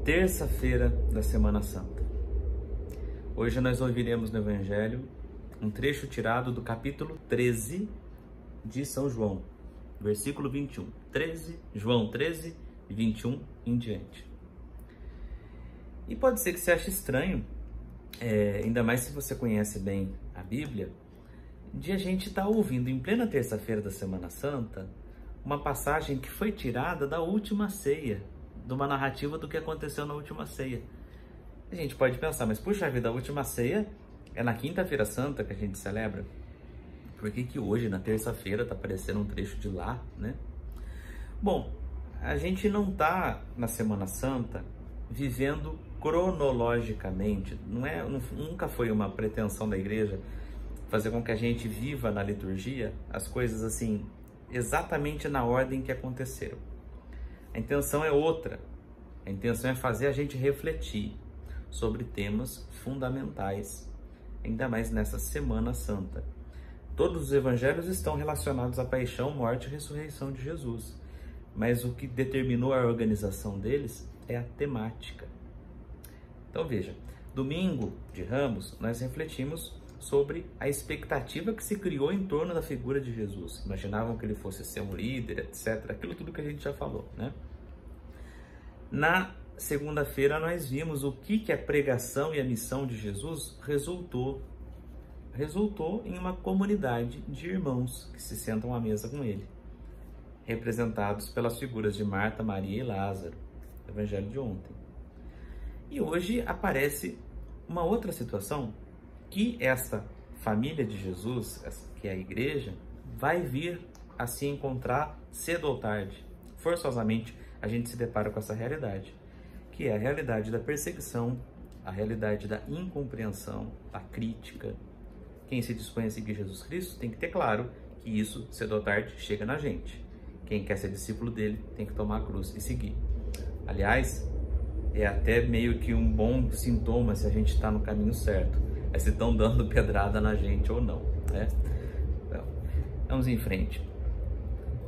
Terça-feira da Semana Santa. Hoje nós ouviremos no Evangelho um trecho tirado do capítulo 13 de São João, versículo 21. João 13, 21 em diante. E pode ser que você ache estranho, ainda mais se você conhece bem a Bíblia, de a gente estar ouvindo em plena terça-feira da Semana Santa uma passagem que foi tirada da última ceia, de uma narrativa do que aconteceu na última ceia. A gente pode pensar, mas puxa vida, a última ceia é na quinta-feira santa que a gente celebra. Por que hoje, na terça-feira, está aparecendo um trecho de lá, né? Bom, a gente não está na Semana Santa vivendo cronologicamente. Nunca foi uma pretensão da igreja fazer com que a gente viva na liturgia as coisas assim, exatamente na ordem que aconteceram. A intenção é outra. A intenção é fazer a gente refletir sobre temas fundamentais, ainda mais nessa Semana Santa. Todos os evangelhos estão relacionados à paixão, morte e ressurreição de Jesus, mas o que determinou a organização deles é a temática. Então veja, domingo de Ramos nós refletimos sobre a expectativa que se criou em torno da figura de Jesus. Imaginavam que ele fosse ser um líder, etc. Aquilo tudo que a gente já falou, né? Na segunda-feira nós vimos o que a pregação e a missão de Jesus resultou em uma comunidade de irmãos que se sentam à mesa com ele, representados pelas figuras de Marta, Maria e Lázaro, evangelho de ontem. E hoje aparece uma outra situação que esta família de Jesus, que é a igreja, vai vir a se encontrar cedo ou tarde. Forçosamente a gente se depara com essa realidade, que é a realidade da perseguição, a realidade da incompreensão, a crítica. Quem se dispõe a seguir Jesus Cristo tem que ter claro que isso, cedo ou tarde, chega na gente. Quem quer ser discípulo dele tem que tomar a cruz e seguir. Aliás, é até meio que um bom sintoma se a gente está no caminho certo. É se estão dando pedrada na gente ou não, né? Então, vamos em frente.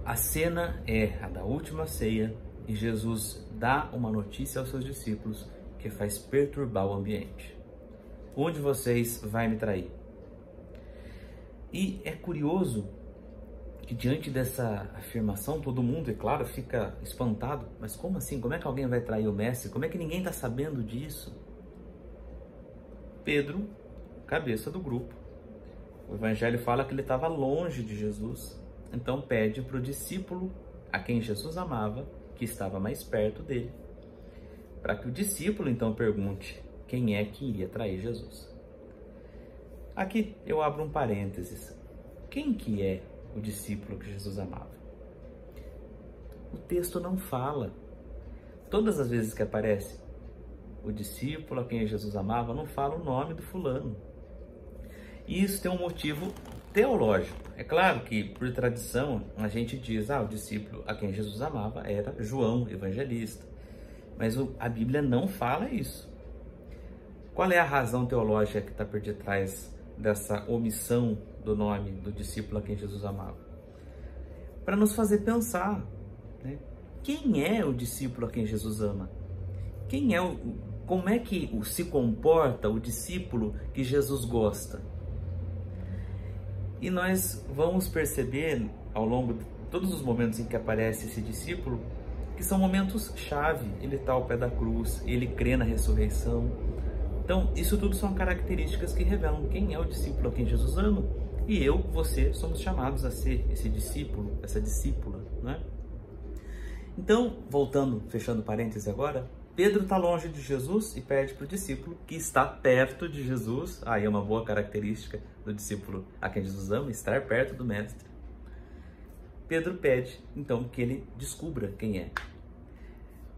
A cena é a da última ceia e Jesus dá uma notícia aos seus discípulos que faz perturbar o ambiente. Um de vocês vai me trair. E é curioso que diante dessa afirmação todo mundo, é claro, fica espantado. Mas como assim? Como é que alguém vai trair o mestre? Como é que ninguém está sabendo disso? Pedro, cabeça do grupo. O evangelho fala que ele estava longe de Jesus. Então pede para o discípulo a quem Jesus amava, que estava mais perto dele, para que o discípulo então pergunte quem é que iria trair Jesus. Aqui eu abro um parênteses. Quem que é o discípulo que Jesus amava? O texto não fala. Todas as vezes que aparece o discípulo a quem Jesus amava, não fala o nome do fulano. E isso tem um motivo teológico. É claro que, por tradição, a gente diz, o discípulo a quem Jesus amava era João, evangelista. Mas a Bíblia não fala isso. Qual é a razão teológica que está por detrás dessa omissão do nome do discípulo a quem Jesus amava? Para nos fazer pensar, né? Quem é o discípulo a quem Jesus ama? Como é que se comporta o discípulo que Jesus gosta? E nós vamos perceber ao longo de todos os momentos em que aparece esse discípulo, que são momentos chave. Ele está ao pé da cruz, ele crê na ressurreição. Então, isso tudo são características que revelam quem é o discípulo a quem Jesus ama. E eu, você, somos chamados a ser esse discípulo, essa discípula, né? Então, voltando, fechando parênteses agora, Pedro está longe de Jesus e pede para o discípulo que está perto de Jesus. Aí é uma boa característica do discípulo a quem Jesus ama, estar perto do mestre. Pedro pede, então, que ele descubra quem é.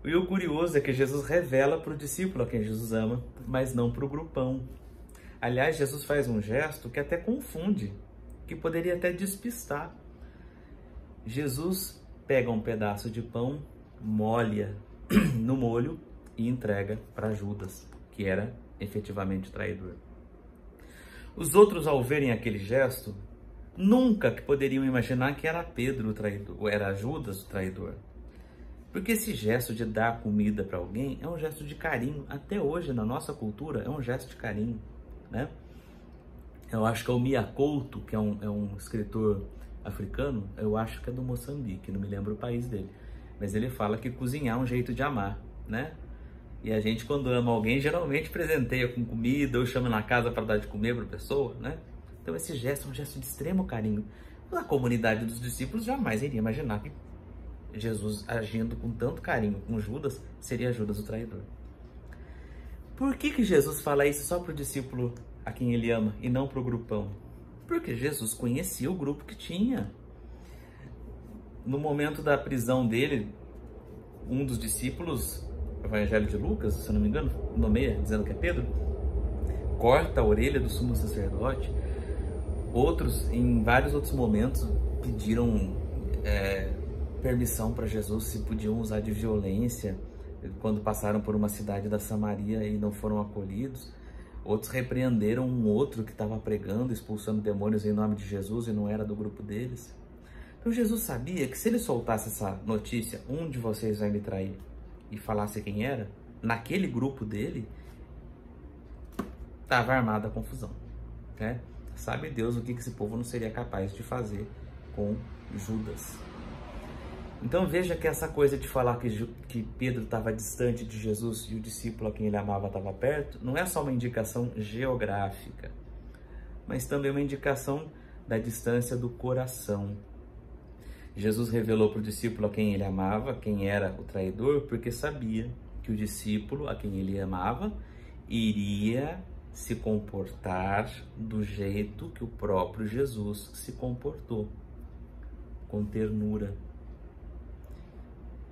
E o curioso é que Jesus revela para o discípulo a quem Jesus ama, mas não para o grupão. Aliás, Jesus faz um gesto que até confunde, que poderia até despistar. Jesus pega um pedaço de pão, molha no molho e entrega para Judas, que era efetivamente o traidor. Os outros, ao verem aquele gesto, nunca poderiam imaginar que era Pedro o traidor, ou era Judas o traidor. Porque esse gesto de dar comida para alguém é um gesto de carinho. Até hoje, na nossa cultura, é um gesto de carinho, né? Eu acho que é o Mia Couto, que é um escritor africano, eu acho que é do Moçambique, não me lembro o país dele. Mas ele fala que cozinhar é um jeito de amar, né? E a gente, quando ama alguém, geralmente presenteia com comida ou chama na casa para dar de comer para a pessoa, né? Então esse gesto é um gesto de extremo carinho. A comunidade dos discípulos jamais iria imaginar que Jesus, agindo com tanto carinho com Judas, seria Judas o traidor. Por que Jesus fala isso só para o discípulo a quem ele ama e não para o grupão? Porque Jesus conhecia o grupo que tinha. No momento da prisão dele, um dos discípulos, o Evangelho de Lucas, se eu não me engano, nomeia, dizendo que é Pedro, corta a orelha do sumo sacerdote. Outros, em vários outros momentos, pediram permissão para Jesus se podiam usar de violência quando passaram por uma cidade da Samaria e não foram acolhidos. Outros repreenderam um outro que estava pregando, expulsando demônios em nome de Jesus e não era do grupo deles. Então Jesus sabia que se ele soltasse essa notícia, um de vocês vai me trair, e falasse quem era, naquele grupo dele, estava armada a confusão, né? Sabe Deus o que esse povo não seria capaz de fazer com Judas. Então veja que essa coisa de falar que Pedro estava distante de Jesus e o discípulo a quem ele amava estava perto, não é só uma indicação geográfica, mas também uma indicação da distância do coração. Jesus revelou para o discípulo a quem ele amava, quem era o traidor, porque sabia que o discípulo a quem ele amava iria se comportar do jeito que o próprio Jesus se comportou, com ternura.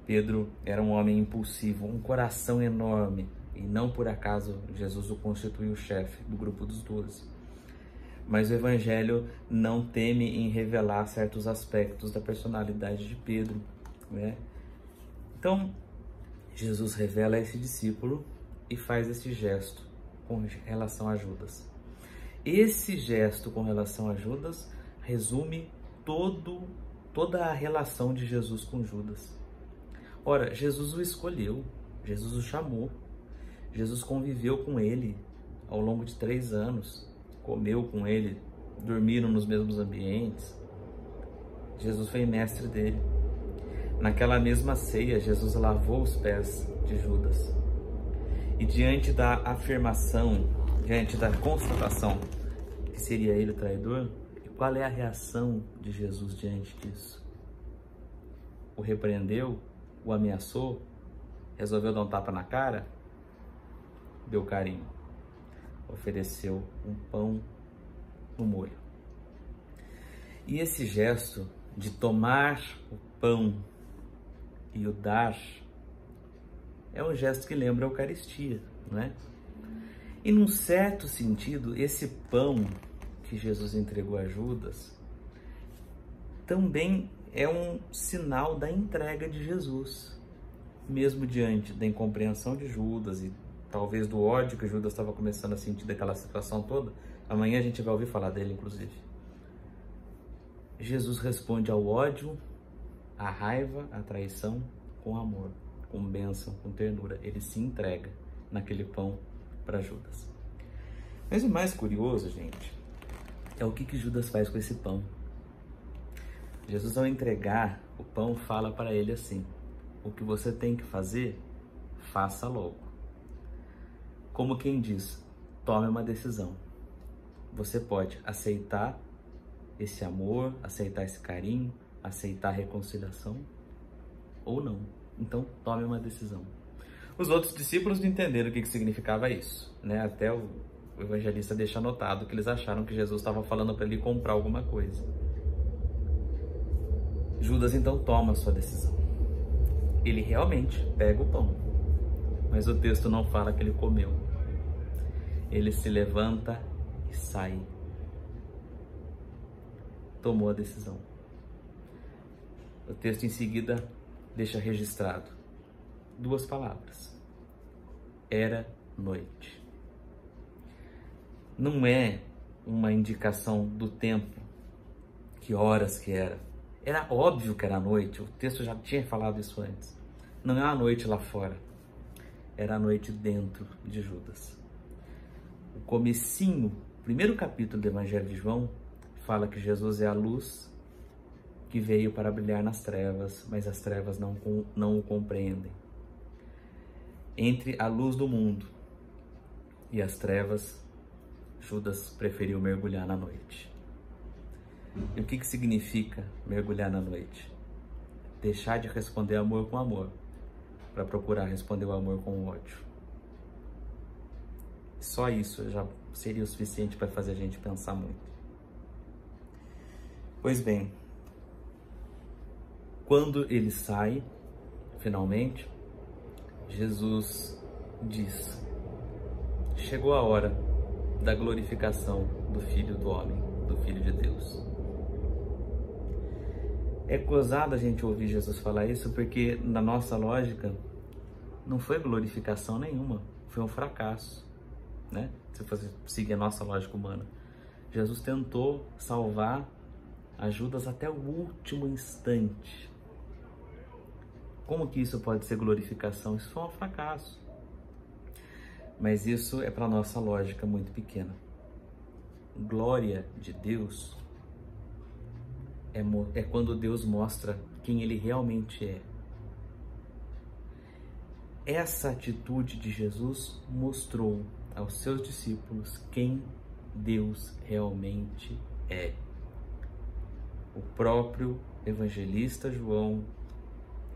Pedro era um homem impulsivo, um coração enorme, e não por acaso Jesus o constituiu o chefe do grupo dos 12. Mas o Evangelho não teme em revelar certos aspectos da personalidade de Pedro, né? Então, Jesus revela a esse discípulo e faz esse gesto com relação a Judas. Esse gesto com relação a Judas resume toda a relação de Jesus com Judas. Ora, Jesus o escolheu, Jesus o chamou, Jesus conviveu com ele ao longo de 3 anos, comeu com ele, dormiram nos mesmos ambientes. Jesus foi mestre dele. Naquela mesma ceia, Jesus lavou os pés de Judas. E diante da afirmação, diante da constatação que seria ele o traidor, qual é a reação de Jesus diante disso? O repreendeu? O ameaçou? Resolveu dar um tapa na cara? Deu carinho. Ofereceu um pão no molho. E esse gesto de tomar o pão e o dar é um gesto que lembra a Eucaristia, não é? E num certo sentido, esse pão que Jesus entregou a Judas também é um sinal da entrega de Jesus, mesmo diante da incompreensão de Judas e talvez do ódio que Judas estava começando a sentir daquela situação toda. Amanhã a gente vai ouvir falar dele, inclusive. Jesus responde ao ódio, à raiva, à traição, com amor, com bênção, com ternura. Ele se entrega naquele pão para Judas. Mas o mais curioso, gente, é o que Judas faz com esse pão. Jesus, ao entregar o pão, fala para ele assim: o que você tem que fazer, faça logo. Como quem diz, tome uma decisão. Você pode aceitar esse amor, aceitar esse carinho, aceitar a reconciliação, ou não. Então, tome uma decisão. Os outros discípulos não entenderam o que significava isso, né? Até o evangelista deixa anotado que eles acharam que Jesus estava falando para ele comprar alguma coisa. Judas então toma a sua decisão. Ele realmente pega o pão, mas o texto não fala que ele comeu. Ele se levanta e sai. Tomou a decisão. O texto em seguida deixa registrado 2 palavras: era noite. Não é uma indicação do tempo, que horas que era. Era óbvio que era noite, o texto já tinha falado isso antes. não é a noite lá fora, era a noite dentro de Judas. O comecinho, o primeiro capítulo do Evangelho de João, fala que Jesus é a luz que veio para brilhar nas trevas, mas as trevas não o compreendem. Entre a luz do mundo e as trevas, Judas preferiu mergulhar na noite. E o que significa mergulhar na noite? Deixar de responder amor com amor, para procurar responder o amor com ódio. Só isso já seria o suficiente para fazer a gente pensar muito. Pois bem, quando ele sai, finalmente, Jesus diz: chegou a hora da glorificação do Filho do Homem, do Filho de Deus. É gozado a gente ouvir Jesus falar isso, porque na nossa lógica não foi glorificação nenhuma, foi um fracasso, né? Se você seguir a nossa lógica humana. Jesus tentou salvar a Judas até o último instante. Como que isso pode ser glorificação? Isso foi um fracasso. Mas isso é para a nossa lógica muito pequena. Glória de Deus é quando Deus mostra quem Ele realmente é. Essa atitude de Jesus mostrou aos seus discípulos quem Deus realmente é. O próprio evangelista João,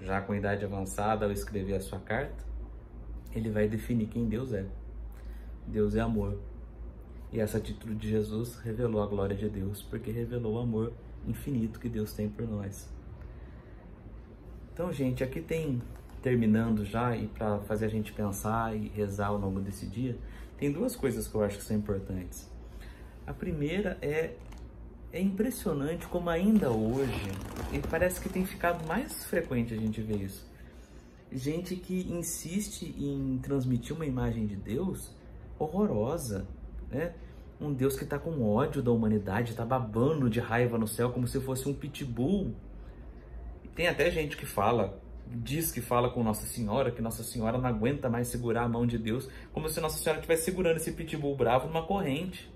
já com idade avançada, ao escrever a sua carta, ele vai definir quem Deus é. Deus é amor. E essa atitude de Jesus revelou a glória de Deus, porque revelou o amor infinito que Deus tem por nós. Então, gente, aqui tem, terminando já, e para fazer a gente pensar e rezar ao longo desse dia, tem duas coisas que eu acho que são importantes. A primeira é impressionante como ainda hoje, e parece que tem ficado mais frequente a gente ver isso, gente que insiste em transmitir uma imagem de Deus horrorosa, né? Um Deus que está com ódio da humanidade, está babando de raiva no céu como se fosse um pitbull. E tem até gente que diz que fala com Nossa Senhora, que Nossa Senhora não aguenta mais segurar a mão de Deus, como se Nossa Senhora estivesse segurando esse pitbull bravo numa corrente.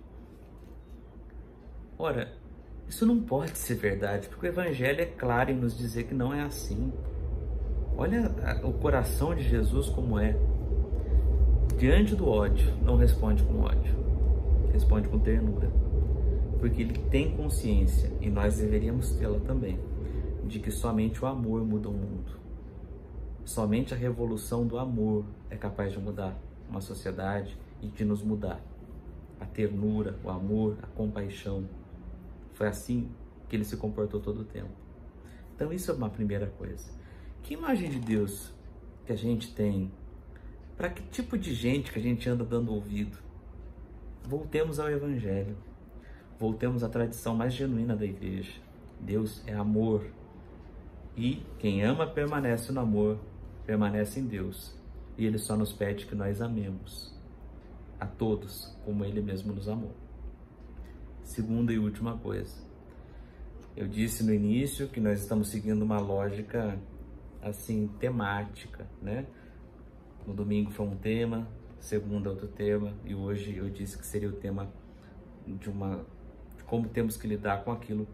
Ora, isso não pode ser verdade, porque o Evangelho é claro em nos dizer que não é assim. Olha o coração de Jesus como é. Diante do ódio, não responde com ódio, responde com ternura. Porque ele tem consciência, e nós deveríamos tê-la também, de que somente o amor muda o mundo. Somente a revolução do amor é capaz de mudar uma sociedade e de nos mudar. A ternura, o amor, a compaixão. Foi assim que ele se comportou todo o tempo. Então isso é uma primeira coisa. Que imagem de Deus que a gente tem? Para que tipo de gente que a gente anda dando ouvido? Voltemos ao Evangelho. Voltemos à tradição mais genuína da igreja. Deus é amor. E quem ama permanece no amor, permanece em Deus. E Ele só nos pede que nós amemos a todos como Ele mesmo nos amou. Segunda e última coisa. Eu disse no início que nós estamos seguindo uma lógica assim, temática, né? No domingo foi um tema, segunda outro tema, e hoje eu disse que seria o tema de como temos que lidar com aquilo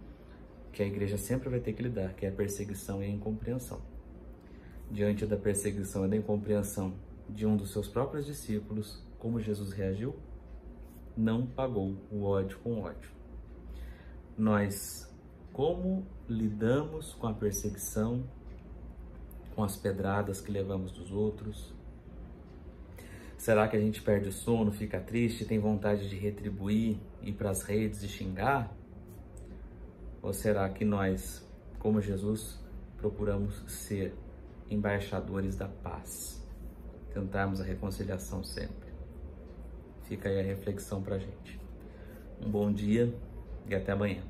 que a igreja sempre vai ter que lidar, que é a perseguição e a incompreensão. Diante da perseguição e da incompreensão de um dos seus próprios discípulos, como Jesus reagiu? Não pagou o ódio com ódio. Nós, como lidamos com a perseguição, com as pedradas que levamos dos outros? Será que a gente perde o sono, fica triste, tem vontade de retribuir, ir para as redes e xingar? Ou será que nós, como Jesus, procuramos ser embaixadores da paz, tentarmos a reconciliação sempre? Fica aí a reflexão para a gente. Um bom dia e até amanhã.